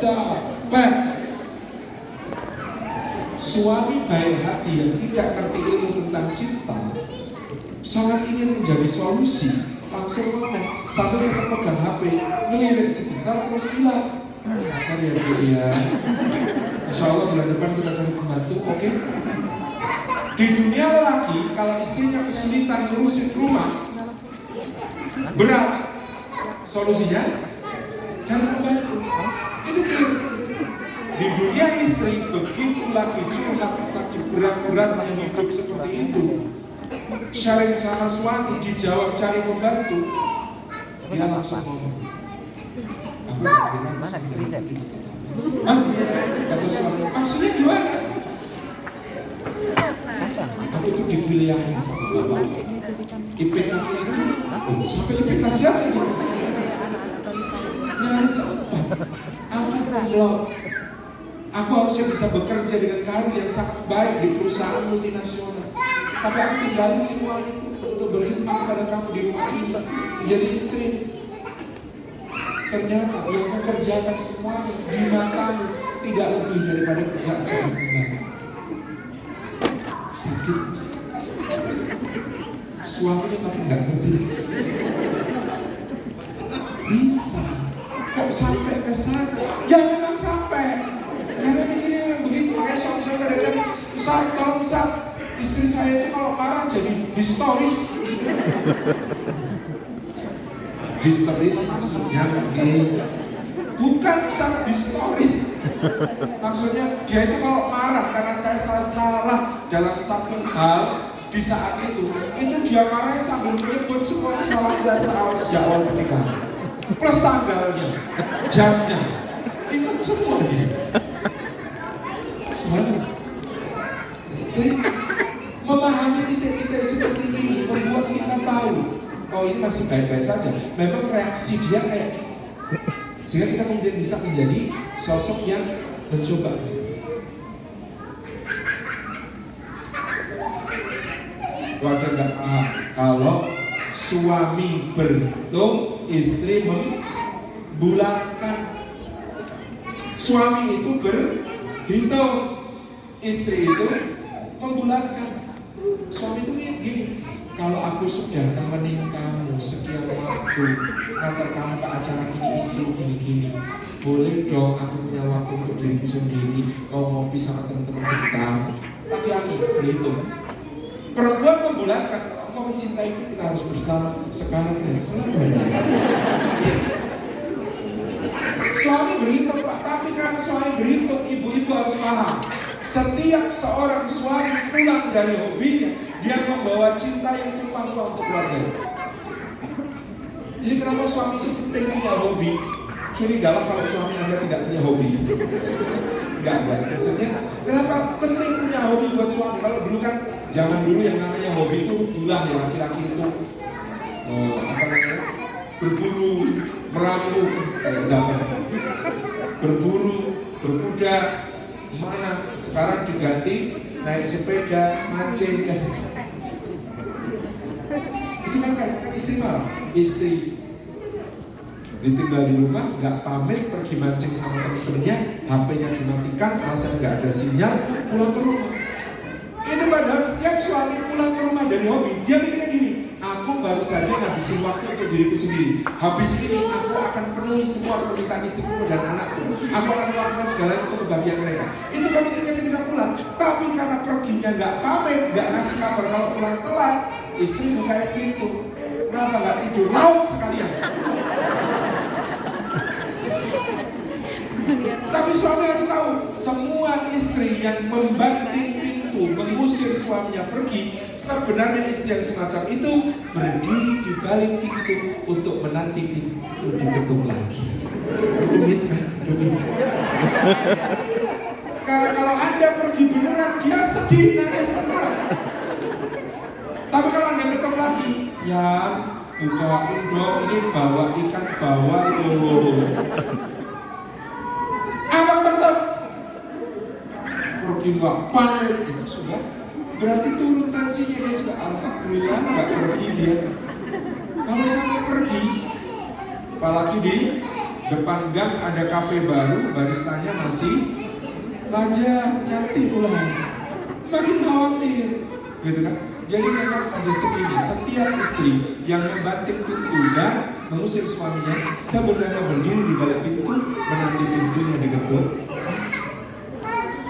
capek. Suami baik hati yang tidak ngerti ilmu tentang cinta sangat ingin menjadi solusi, langsung ngomong sambil tetap pegang HP, ngelirik sebentar terus bilang, sabar ya Bu ya, insya Allah bulan depan kita cari pembantu, oke? Di dunia lelaki, kalau istrinya kesulitan ngurusin rumah berat, solusinya cari pembantu. Itu clear. Di dunia istri, begitu lagi curhat, lagi berat-berat hidup seperti itu, sharing sama suami, dijawab cari pembantu, dia langsung ngomong, aku Mana bisa? kata suami, maksudnya gimana? Aku itu dipilihin sama bapak. IPK itu, sampai IPK siapa itu? Nyaris sempat. Aku belum. Aku harusnya bisa bekerja dengan karir yang sangat baik di perusahaan multinasional. Tapi aku tinggalin semua itu untuk berkhidmat kepada kamu di rumah ini, menjadi istri. Ternyata yang mengerjakan semuanya di matamu tidak lebih daripada kerjaan seorang pembantu. Sakit. Suaminya tapi nggak ngerti. Bisa. Kok sampai ke sana? Ya memang sampai. Karena begini yang begitu, makanya suami-suami kadang-kadang, Ustaz, tolong Ustaz, istri saya itu kalau marah jadi histeris. Histeris maksudnya bukan Ustaz, histeris. Maksudnya dia itu kalau marah karena saya salah dalam satu hal di saat itu dia marahnya sambil menyebut semua kesalahan saya sejak awal pernikahan. Plus tanggalnya, jamnya, ingat semua dia. Semuanya. Jadi memahami titik-titik seperti ini membuat kita tahu, oh ini masih baik-baik saja. Memang reaksi dia kayak gitu. Sehingga kita kemudian bisa menjadi sosok yang mencoba. Wadah nggak paham kalau suami berhitung, istri membulatkan. Suami itu berhitung, istri itu membulatkan. Suami itu gini, kalau aku sudah temenin kamu sekian waktu, ngantar kamu ke acara ini gini, boleh dong aku punya waktu untuk diriku sendiri, mau ngopi sama teman-teman kita. Tapi aku berhitung. Perempuan membulatkan, engkau mencintaiku, kita harus bersama sekarang dan selamanya. Suami berhitung Pak, tapi karena suami berhitung, ibu-ibu harus paham. Setiap seorang suami pulang dari hobinya, dia membawa cinta yang tumpah ruah untuk keluarga. Jadi kenapa suami itu penting punya hobi? Curigalah kalau suami Anda tidak punya hobi. Enggak. Maksudnya, kenapa penting punya hobi buat suami? Kalau dulu kan, zaman dulu yang namanya hobi itu julah ya, laki-laki itu berburu, meramu, zaman berburu, berkuda, mana sekarang diganti naik sepeda, mancing kan. Itu kan istri malah, istri ditinggal di rumah, nggak pamit pergi mancing sama temen-temennya, HP-nya dimatikan, alasan nggak ada sinyal, pulang ke rumah. Itu padahal setiap suami pulang ke rumah dari hobi, dia mikirnya gini, aku baru saja ngabisin waktu untuk diriku sendiri. Habis ini aku akan penuhi semua permintaan istriku dan anakku. Aku akan melakukan segala itu untuk kebahagiaan mereka. Itu kan mikirnya ketika pulang. Tapi karena perginya nggak pamit, nggak ngasih kabar kalau pulang telat, istri bukain pintu. Kenapa nggak tidur laut sekalian? Tapi suami harus tahu, semua istri yang membanting pintu, mengusir suaminya pergi, sebenarnya istri yang semacam itu berdiri di balik pintu untuk menanti pintu diketuk lagi. Rumit kan? Rumit. Karena kalau Anda pergi beneran, dia sedih, nangis beneran. Tapi kalau Anda ketuk lagi, ya bukain dong, ini bawa ikan bawal loh. Tetap pergi nggak panik, itu sudah berarti turun tensinya, dia sudah alhamdulillah nggak pergi dia. Kalau sampai pergi, apalagi di Depan gang ada kafe baru, baristanya masih Raja, cantik ulang. Makin khawatir, gitu kan? Jadi memang ada segini, setiap istri yang membanting pintu dan mengusir suaminya sebenarnya berdiri di balik pintu menanti pintunya diketuk